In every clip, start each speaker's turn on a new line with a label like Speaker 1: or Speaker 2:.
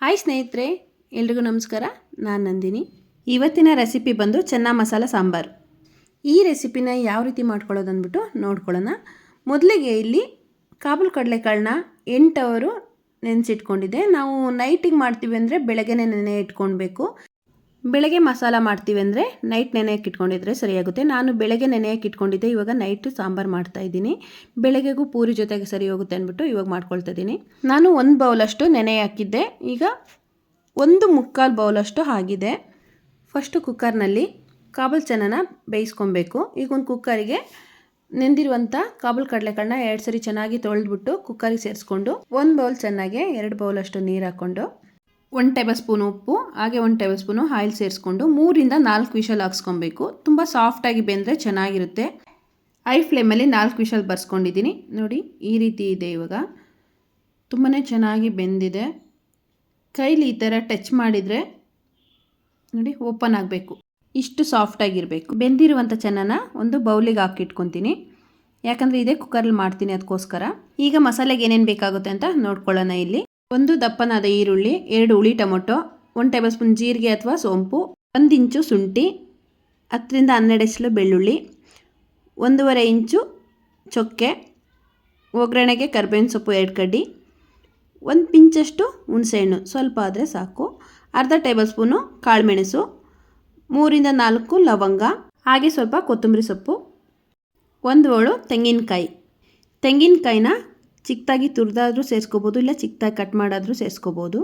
Speaker 1: Hi ಸ್ನೇಹಿತರೆ, ಎಲ್ರಿಗೂ ನಮಸ್ಕಾರ. ನಾನು ನಂದಿನಿ. ಇವತ್ತಿನ ರೆಸಿಪಿ ಬಂದು ಚೆನ್ನ ಮಸಾಲ ಸಾಂಬಾರು. ಈ ರೆಸಿಪಿನ ಯಾವ ರೀತಿ ಮಾಡ್ಕೊಳ್ಳೋದು ಅಂದ್ಬಿಟ್ಟು ನೋಡ್ಕೊಳ್ಳೋಣ. ಮೊದಲಿಗೆ ಇಲ್ಲಿ ಕಾಬೂಲ್ ಕಡಲೆಕಾಳನ್ನ 8 ಅವರು ನೆನೆಸಿಟ್ಕೊಂಡಿದ್ದೆ. ನಾವು ನೈಟಿಗೆ ಮಾಡ್ತೀವಿ ಅಂದರೆ ಬೆಳಗ್ಗೆನೇ ನೆನೆ ಇಟ್ಕೊಳ್ಬೇಕು. ಬೆಳಗ್ಗೆ ಮಸಾಲ ಮಾಡ್ತೀವಿ ಅಂದರೆ ನೈಟ್ ನೆನೆಯಕ್ಕೆ ಇಟ್ಕೊಂಡಿದ್ರೆ ಸರಿಯಾಗುತ್ತೆ. ನಾನು ಬೆಳಗ್ಗೆ ನೆನೆಯಕ್ಕೆ ಇಟ್ಕೊಂಡಿದ್ದೆ, ಇವಾಗ ನೈಟ್ ಸಾಂಬಾರು ಮಾಡ್ತಾಯಿದ್ದೀನಿ. ಬೆಳಗ್ಗೆಗೂ ಪೂರಿ ಜೊತೆಗೆ ಸರಿ ಹೋಗುತ್ತೆ ಅಂದ್ಬಿಟ್ಟು ಇವಾಗ ಮಾಡ್ಕೊಳ್ತಾ ಇದ್ದೀನಿ. ನಾನು 1 ಬೌಲಷ್ಟು ನೆನೆ ಹಾಕಿದ್ದೆ, ಈಗ 1/4 ಬೌಲಷ್ಟು ಆಗಿದೆ. ಫಸ್ಟು ಕುಕ್ಕರ್ನಲ್ಲಿ ಕಾಬೂಲ್ ಚೆನ್ನನ ಬೇಯಿಸ್ಕೊಬೇಕು. ಈಗ ಒಂದು ಕುಕ್ಕರಿಗೆ ನೆಂದಿರುವಂಥ ಕಾಬೂಲ್ ಕಡಲೆಕಾಳನ್ನ 2 ಸರಿ ಚೆನ್ನಾಗಿ ತೊಳೆದ್ಬಿಟ್ಟು ಕುಕ್ಕರಿಗೆ ಸೇರಿಸ್ಕೊಂಡು 1 ಬೌಲ್ ಚೆನ್ನಾಗೆ 2 ಬೌಲಷ್ಟು ನೀರು ಹಾಕ್ಕೊಂಡು 1 ಟೇಬಲ್ ಸ್ಪೂನ್ ಉಪ್ಪು ಹಾಗೆ 1 ಟೇಬಲ್ ಸ್ಪೂನು ಆಯಿಲ್ ಸೇರಿಸ್ಕೊಂಡು 3ರಿಂದ 4 ವಿಷಲ್ ಹಾಕ್ಸ್ಕೊಬೇಕು. ತುಂಬ ಸಾಫ್ಟಾಗಿ ಬೆಂದರೆ ಚೆನ್ನಾಗಿರುತ್ತೆ. ಹೈ ಫ್ಲೇಮಲ್ಲಿ 4 ವಿಷಲ್ ಬರ್ಸ್ಕೊಂಡಿದ್ದೀನಿ. ನೋಡಿ ಈ ರೀತಿ ಇದೆ. ಇವಾಗ ತುಂಬಾ ಚೆನ್ನಾಗಿ ಬೆಂದಿದೆ. ಕೈಲಿ ಈ ಥರ ಟಚ್ ಮಾಡಿದರೆ ನೋಡಿ ಓಪನ್ ಆಗಬೇಕು, ಇಷ್ಟು ಸಾಫ್ಟಾಗಿರಬೇಕು. ಬೆಂದಿರುವಂಥ ಚೆನ್ನನ ಒಂದು ಬೌಲಿಗೆ ಹಾಕಿಟ್ಕೊತೀನಿ, ಯಾಕಂದರೆ ಇದೇ ಕುಕ್ಕರಲ್ಲಿ ಮಾಡ್ತೀನಿ ಅದಕ್ಕೋಸ್ಕರ. ಈಗ ಮಸಾಲೆಗೆ ಏನೇನು ಬೇಕಾಗುತ್ತೆ ಅಂತ ನೋಡ್ಕೊಳ್ಳೋಣ. ಇಲ್ಲಿ 1 ದಪ್ಪನಾದ ಈರುಳ್ಳಿ, 2 ಹುಳಿ ಟೊಮೊಟೊ, 1 ಟೇಬಲ್ ಸ್ಪೂನ್ ಜೀರಿಗೆ ಅಥವಾ ಸೋಂಪು, 1 ಇಂಚು ಶುಂಠಿ, 10ರಿಂದ 12 ಎಸಳು ಬೆಳ್ಳುಳ್ಳಿ, 1.5 ಇಂಚು ಚೊಕ್ಕೆ, ಒಗ್ಗರಣೆಗೆ ಕರಿಬೇವಿನ ಸೊಪ್ಪು 2 ಕಡ್ಡಿ, 1 ಪಿಂಚಷ್ಟು ಹುಣಸೆಹಣ್ಣು, ಸ್ವಲ್ಪ ಆದರೆ ಸಾಕು, ಅರ್ಧ ಟೇಬಲ್ ಸ್ಪೂನು ಕಾಳುಮೆಣಸು, 3ರಿಂದ 4 ಲವಂಗ, ಹಾಗೆ ಸ್ವಲ್ಪ ಕೊತ್ತಂಬರಿ ಸೊಪ್ಪು, 1 ಹೋಳು ತೆಂಗಿನಕಾಯಿನ ಚಿಕ್ಕದಾಗಿ ತುರಿದಾದರೂ ಸೇರಿಸ್ಕೋಬೋದು, ಇಲ್ಲ ಚಿಕ್ಕದಾಗಿ ಕಟ್ ಮಾಡಾದರೂ ಸೇರಿಸ್ಕೋಬೋದು.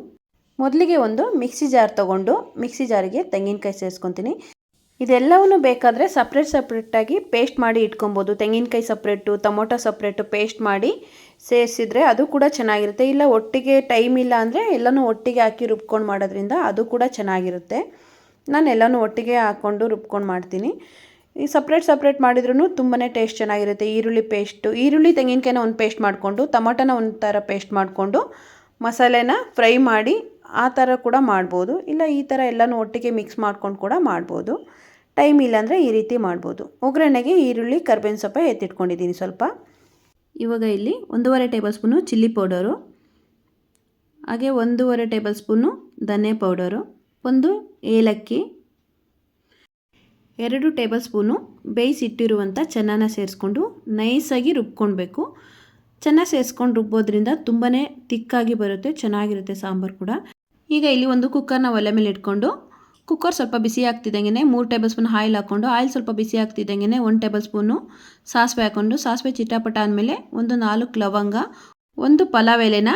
Speaker 1: ಮೊದಲಿಗೆ ಒಂದು ಮಿಕ್ಸಿ ಜಾರ್ ತೊಗೊಂಡು ಮಿಕ್ಸಿ ಜಾರಿಗೆ ತೆಂಗಿನಕಾಯಿ ಸೇರಿಸ್ಕೊತೀನಿ. ಇದೆಲ್ಲವನ್ನೂ ಬೇಕಾದರೆ ಸಪ್ರೇಟಾಗಿ ಪೇಸ್ಟ್ ಮಾಡಿ ಇಟ್ಕೊಬೋದು. ತೆಂಗಿನಕಾಯಿ ಸಪ್ರೇಟು, ಟೊಮೊಟೊ ಸಪ್ರೇಟು ಪೇಸ್ಟ್ ಮಾಡಿ ಸೇರಿಸಿದ್ರೆ ಅದು ಕೂಡ ಚೆನ್ನಾಗಿರುತ್ತೆ. ಇಲ್ಲ ಒಟ್ಟಿಗೆ ಟೈಮ್ ಇಲ್ಲ ಅಂದರೆ ಎಲ್ಲನೂ ಒಟ್ಟಿಗೆ ಹಾಕಿ ರುಬ್ಕೊಂಡು ಮಾಡೋದ್ರಿಂದ ಅದು ಕೂಡ ಚೆನ್ನಾಗಿರುತ್ತೆ. ನಾನು ಎಲ್ಲನೂ ಒಟ್ಟಿಗೆ ಹಾಕ್ಕೊಂಡು ರುಬ್ಕೊಂಡು ಮಾಡ್ತೀನಿ. ಈ ಸಪ್ರೇಟ್ ಮಾಡಿದ್ರೂ ತುಂಬಾ ಟೇಸ್ಟ್ ಚೆನ್ನಾಗಿರುತ್ತೆ. ಈರುಳ್ಳಿ ತೆಂಗಿನಕಾಯಿನ ಒಂದು ಪೇಸ್ಟ್ ಮಾಡಿಕೊಂಡು, ಟೊಮೊಟೊನ ಒಂದು ಥರ ಪೇಸ್ಟ್ ಮಾಡಿಕೊಂಡು ಮಸಾಲೆನ ಫ್ರೈ ಮಾಡಿ ಆ ಥರ ಕೂಡ ಮಾಡ್ಬೋದು. ಇಲ್ಲ ಈ ಥರ ಎಲ್ಲನೂ ಒಟ್ಟಿಗೆ ಮಿಕ್ಸ್ ಮಾಡ್ಕೊಂಡು ಕೂಡ ಮಾಡ್ಬೋದು. ಟೈಮ್ ಇಲ್ಲಾಂದರೆ ಈ ರೀತಿ ಮಾಡ್ಬೋದು. ಒಗ್ಗರಣೆಗೆ ಈರುಳ್ಳಿ ಕರಿಬೇವಿನ ಸೊಪ್ಪು ಎತ್ತಿಟ್ಕೊಂಡಿದ್ದೀನಿ ಸ್ವಲ್ಪ. ಇವಾಗ ಇಲ್ಲಿ 1.5 ಟೇಬಲ್ ಸ್ಪೂನು ಚಿಲ್ಲಿ ಪೌಡರು, ಹಾಗೆ 1.5 ಟೇಬಲ್ ಸ್ಪೂನು ಧನಿಯಾ ಪೌಡರು, 1 ಏಲಕ್ಕಿ, 2 ಟೇಬಲ್ ಸ್ಪೂನು ಬೇಯಿಸಿಟ್ಟಿರುವಂಥ ಚೆನ್ನನ ಸೇರಿಸ್ಕೊಂಡು ನೈಸಾಗಿ ರುಬ್ಕೊಳ್ಬೇಕು. ಚೆನ್ನಾಗಿ ಸೇರಿಸ್ಕೊಂಡು ರುಬ್ಬೋದ್ರಿಂದ ತುಂಬಾ ತಿಕ್ಕಾಗಿ ಬರುತ್ತೆ, ಚೆನ್ನಾಗಿರುತ್ತೆ ಸಾಂಬಾರು ಕೂಡ. ಈಗ ಇಲ್ಲಿ ಒಂದು ಕುಕ್ಕರ್ನ ಒಲೆ ಮೇಲೆ ಇಟ್ಕೊಂಡು ಕುಕ್ಕರ್ ಸ್ವಲ್ಪ ಬಿಸಿ ಆಗ್ತಿದ್ದಂಗೆ 3 ಟೇಬಲ್ ಸ್ಪೂನ್ ಆಯಿಲ್ ಹಾಕ್ಕೊಂಡು, ಆಯಿಲ್ ಸ್ವಲ್ಪ ಬಿಸಿ ಆಗ್ತಿದ್ದಂಗೆ 1 ಟೇಬಲ್ ಸ್ಪೂನು ಸಾಸಿವೆ ಹಾಕ್ಕೊಂಡು, ಸಾಸಿವೆ ಚಿಟಾಪಟ ಆದಮೇಲೆ 4 ಲವಂಗ, 1 ಪಲಾವ್ ಎಲೆನ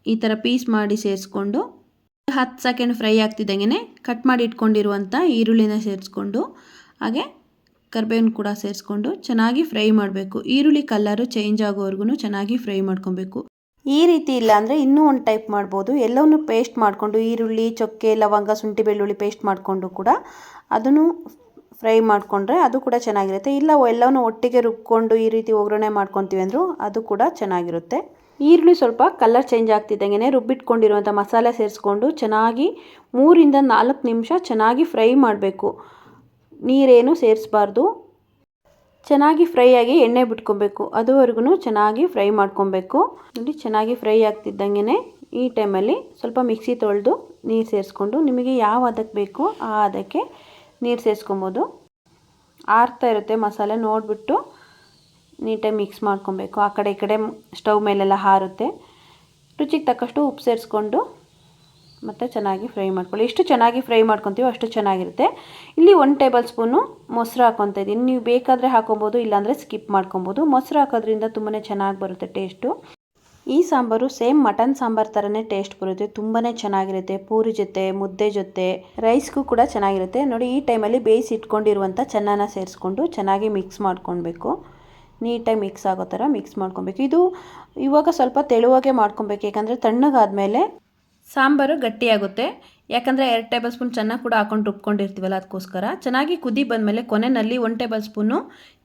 Speaker 1: ಈ ಥರ ಪೀಸ್ ಮಾಡಿ ಸೇರಿಸ್ಕೊಂಡು 10 ಸೆಕೆಂಡ್ ಫ್ರೈ ಆಗ್ತಿದ್ದಂಗೆ ಕಟ್ ಮಾಡಿ ಇಟ್ಕೊಂಡಿರುವಂಥ ಈರುಳ್ಳಿನ ಸೇರಿಸ್ಕೊಂಡು, ಹಾಗೆ ಕರಿಬೇವಿನ ಕೂಡ ಸೇರಿಸ್ಕೊಂಡು ಚೆನ್ನಾಗಿ ಫ್ರೈ ಮಾಡಬೇಕು. ಈರುಳ್ಳಿ ಕಲರು ಚೇಂಜ್ ಆಗೋವರೆಗೂ ಚೆನ್ನಾಗಿ ಫ್ರೈ ಮಾಡ್ಕೊಬೇಕು. ಈ ರೀತಿ ಇಲ್ಲ ಅಂದರೆ ಇನ್ನೂ ಒಂದು ಟೈಪ್ ಮಾಡ್ಬೋದು. ಎಲ್ಲವನ್ನೂ ಪೇಸ್ಟ್ ಮಾಡಿಕೊಂಡು ಈರುಳ್ಳಿ, ಚೊಕ್ಕೆ, ಲವಂಗ, ಶುಂಠಿ, ಬೆಳ್ಳುಳ್ಳಿ ಪೇಸ್ಟ್ ಮಾಡಿಕೊಂಡು ಕೂಡ ಅದನ್ನು ಫ್ರೈ ಮಾಡಿಕೊಂಡ್ರೆ ಅದು ಕೂಡ ಚೆನ್ನಾಗಿರುತ್ತೆ. ಇಲ್ಲ ಎಲ್ಲವನ್ನೂ ಒಟ್ಟಿಗೆ ರುಬ್ಕೊಂಡು ಈ ರೀತಿ ಒಗ್ಗರಣೆ ಮಾಡ್ಕೊತೀವಿ ಅಂದರೂ ಅದು ಕೂಡ ಚೆನ್ನಾಗಿರುತ್ತೆ. ಈರುಳ್ಳಿ ಸ್ವಲ್ಪ ಕಲರ್ ಚೇಂಜ್ ಆಗ್ತಿದ್ದಂಗೆ ರುಬ್ಬಿಟ್ಕೊಂಡಿರುವಂಥ ಮಸಾಲೆ ಸೇರಿಸ್ಕೊಂಡು ಚೆನ್ನಾಗಿ 3ರಿಂದ 4 ನಿಮಿಷ ಚೆನ್ನಾಗಿ ಫ್ರೈ ಮಾಡಬೇಕು. ನೀರೇನು ಸೇರಿಸಬಾರ್ದು. ಚೆನ್ನಾಗಿ ಫ್ರೈ ಆಗಿ ಎಣ್ಣೆ ಬಿಟ್ಕೊಬೇಕು, ಅದುವರೆಗೂ ಚೆನ್ನಾಗಿ ಫ್ರೈ ಮಾಡ್ಕೊಬೇಕು. ನೋಡಿ ಚೆನ್ನಾಗಿ ಫ್ರೈ ಆಗ್ತಿದ್ದಂಗೆ ಈ ಟೈಮಲ್ಲಿ ಸ್ವಲ್ಪ ಮಿಕ್ಸಿ ತೊಳೆದು ನೀರು ಸೇರಿಸ್ಕೊಂಡು, ನಿಮಗೆ ಯಾವ ಹದಕ್ಕೆ ಬೇಕೋ ಆ ಹದಕ್ಕೆ ನೀರು ಸೇರಿಸ್ಕೊಬೋದು. ಆರ್ತಾ ಇರುತ್ತೆ ಮಸಾಲೆ, ನೋಡಿಬಿಟ್ಟು ನೀಟಾಗಿ ಮಿಕ್ಸ್ ಮಾಡ್ಕೊಬೇಕು. ಆ ಕಡೆ ಈ ಕಡೆ ಸ್ಟವ್ ಮೇಲೆಲ್ಲ ಹಾರುತ್ತೆ. ರುಚಿಗೆ ತಕ್ಕಷ್ಟು ಉಪ್ಪು ಸೇರಿಸ್ಕೊಂಡು ಮತ್ತು ಚೆನ್ನಾಗಿ ಫ್ರೈ ಮಾಡ್ಕೊಳ್ಳಿ. ಎಷ್ಟು ಚೆನ್ನಾಗಿ ಫ್ರೈ ಮಾಡ್ಕೊತೀವೋ ಅಷ್ಟು ಚೆನ್ನಾಗಿರುತ್ತೆ. ಇಲ್ಲಿ 1 ಟೇಬಲ್ ಸ್ಪೂನು ಮೊಸರು ಹಾಕ್ಕೊತಾ ಇದ್ದೀನಿ. ನೀವು ಬೇಕಾದರೆ ಹಾಕೊಬೋದು, ಇಲ್ಲಾಂದರೆ ಸ್ಕಿಪ್ ಮಾಡ್ಕೊಬೋದು. ಮೊಸರು ಹಾಕೋದ್ರಿಂದ ತುಂಬಾ ಚೆನ್ನಾಗಿ ಬರುತ್ತೆ ಟೇಸ್ಟು. ಈ ಸಾಂಬಾರು ಸೇಮ್ ಮಟನ್ ಸಾಂಬಾರು ಥರನೇ ಟೇಸ್ಟ್ ಬರುತ್ತೆ, ತುಂಬಾ ಚೆನ್ನಾಗಿರುತ್ತೆ. ಪೂರಿ ಜೊತೆ, ಮುದ್ದೆ ಜೊತೆ, ರೈಸ್ಗೂ ಕೂಡ ಚೆನ್ನಾಗಿರುತ್ತೆ. ನೋಡಿ ಈ ಟೈಮಲ್ಲಿ ಬೇಯಿಸಿ ಇಟ್ಕೊಂಡಿರುವಂಥ ಚೆನ್ನನ ಸೇರಿಸ್ಕೊಂಡು ಚೆನ್ನಾಗಿ ಮಿಕ್ಸ್ ಮಾಡ್ಕೊಳ್ಬೇಕು. ನೀಟಾಗಿ ಮಿಕ್ಸ್ ಆಗೋ ಥರ ಮಿಕ್ಸ್ ಮಾಡ್ಕೊಬೇಕು. ಇದು ಇವಾಗ ಸ್ವಲ್ಪ ತೆಳುವಾಗೆ ಮಾಡ್ಕೊಬೇಕು, ಯಾಕಂದರೆ ತಣ್ಣಗಾದ್ಮೇಲೆ ಸಾಂಬಾರು ಗಟ್ಟಿಯಾಗುತ್ತೆ. ಯಾಕಂದರೆ 2 ಟೇಬಲ್ ಸ್ಪೂನ್ ಚೆನ್ನ ಕೂಡ ಹಾಕೊಂಡು ರುಬ್ಕೊಂಡಿರ್ತೀವಲ್ಲ, ಅದಕ್ಕೋಸ್ಕರ. ಚೆನ್ನಾಗಿ ಕುದಿ ಬಂದಮೇಲೆ ಕೊನೆಯಲ್ಲಿ 1 ಟೇಬಲ್ ಸ್ಪೂನು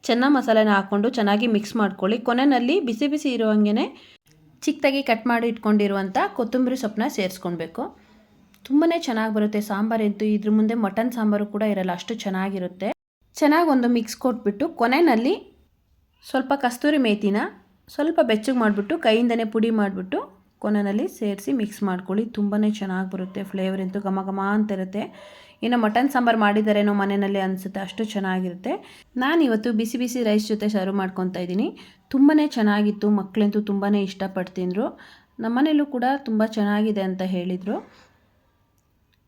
Speaker 1: ಚೆನ್ನ ಮಸಾಲೆನ ಹಾಕ್ಕೊಂಡು ಚೆನ್ನಾಗಿ ಮಿಕ್ಸ್ ಮಾಡ್ಕೊಳ್ಳಿ. ಕೊನೆಯಲ್ಲಿ ಬಿಸಿ ಬಿಸಿ ಇರುವಂಗೆ ಚಿಕ್ಕದಾಗಿ ಕಟ್ ಮಾಡಿ ಇಟ್ಕೊಂಡಿರುವಂಥ ಕೊತ್ತಂಬರಿ ಸೊಪ್ಪನ್ನ ಸೇರಿಸ್ಕೊಳ್ಬೇಕು. ತುಂಬಾ ಚೆನ್ನಾಗಿ ಬರುತ್ತೆ ಸಾಂಬಾರಂತೂ. ಇದ್ರ ಮುಂದೆ ಮಟನ್ ಸಾಂಬಾರು ಕೂಡ ಇರಲ್ಲ, ಅಷ್ಟು ಚೆನ್ನಾಗಿರುತ್ತೆ. ಚೆನ್ನಾಗಿ ಒಂದು ಮಿಕ್ಸ್ ಕೊಟ್ಬಿಟ್ಟು ಕೊನೆಯಲ್ಲಿ ಸ್ವಲ್ಪ ಕಸ್ತೂರಿ ಮೇಥಿನ ಸ್ವಲ್ಪ ಬೆಚ್ಚಗೆ ಮಾಡಿಬಿಟ್ಟು ಕೈಯಿಂದನೇ ಪುಡಿ ಮಾಡಿಬಿಟ್ಟು ಕೊನೆಯಲ್ಲಿ ಸೇರಿಸಿ ಮಿಕ್ಸ್ ಮಾಡ್ಕೊಳ್ಳಿ. ತುಂಬಾ ಚೆನ್ನಾಗಿ ಬರುತ್ತೆ. ಫ್ಲೇವರ್ ಅಂತೂ ಘಮ ಘಮ ಅಂತ ಇರುತ್ತೆ. ಇನ್ನು ಮಟನ್ ಸಾಂಬಾರು ಮಾಡಿದ್ದಾರೇನೋ ಮನೆಯಲ್ಲಿ ಅನಿಸುತ್ತೆ, ಅಷ್ಟು ಚೆನ್ನಾಗಿರುತ್ತೆ. ನಾನಿವತ್ತು ಬಿಸಿ ಬಿಸಿ ರೈಸ್ ಜೊತೆ ಸರ್ವ್ ಮಾಡ್ಕೊತಾ ಇದ್ದೀನಿ. ತುಂಬಾ ಚೆನ್ನಾಗಿತ್ತು. ಮಕ್ಕಳಂತೂ ತುಂಬಾ ಇಷ್ಟಪಟ್ಟು ತಿಂದರು. ನಮ್ಮನೇಲೂ ಕೂಡ ತುಂಬ ಚೆನ್ನಾಗಿದೆ ಅಂತ ಹೇಳಿದರು.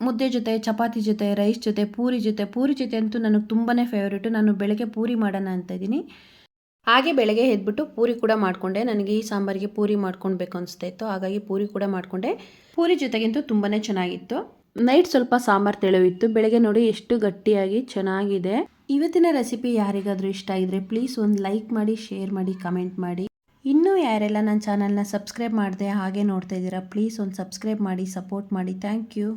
Speaker 1: ಮುದ್ದೆ ಜೊತೆ, ಚಪಾತಿ ಜೊತೆ, ರೈಸ್ ಜೊತೆ, ಪೂರಿ ಜೊತೆ ಅಂತೂ ನನಗೆ ತುಂಬಾ ಫೇವ್ರೇಟು. ನಾನು ಬೆಳಗ್ಗೆ ಪೂರಿ ಮಾಡೋಣ ಅಂತ ಇದ್ದೀನಿ. ಹಾಗೆ ಬೆಳಗ್ಗೆ ಎದ್ಬಿಟ್ಟು ಪೂರಿ ಕೂಡ ಮಾಡಿಕೊಂಡೆ. ನನಗೆ ಈ ಸಾಂಬಾರಿಗೆ ಪೂರಿ ಮಾಡ್ಕೊಳ್ಬೇಕು ಅನಿಸ್ತಾ ಇತ್ತು, ಹಾಗಾಗಿ ಪೂರಿ ಕೂಡ ಮಾಡಿಕೊಂಡೆ. ಪೂರಿ ಜೊತೆಗಂತೂ ತುಂಬಾ ಚೆನ್ನಾಗಿತ್ತು. ನೈಟ್ ಸ್ವಲ್ಪ ಸಾಂಬಾರು ತೆಳುವಿತ್ತು, ಬೆಳಗ್ಗೆ ನೋಡಿ ಎಷ್ಟು ಗಟ್ಟಿಯಾಗಿ ಚೆನ್ನಾಗಿದೆ. ಇವತ್ತಿನ ರೆಸಿಪಿ ಯಾರಿಗಾದರೂ ಇಷ್ಟ ಆಗಿದ್ರೆ ಪ್ಲೀಸ್ ಒಂದು ಲೈಕ್ ಮಾಡಿ, ಶೇರ್ ಮಾಡಿ, ಕಮೆಂಟ್ ಮಾಡಿ. ಇನ್ನೂ ಯಾರೆಲ್ಲ ನನ್ನ ಚಾನಲ್ನ ಸಬ್ಸ್ಕ್ರೈಬ್ ಮಾಡಿದೆ ಹಾಗೆ ನೋಡ್ತಾ ಇದ್ದೀರಾ, ಪ್ಲೀಸ್ ಒಂದು ಸಬ್ಸ್ಕ್ರೈಬ್ ಮಾಡಿ, ಸಪೋರ್ಟ್ ಮಾಡಿ. Thank you.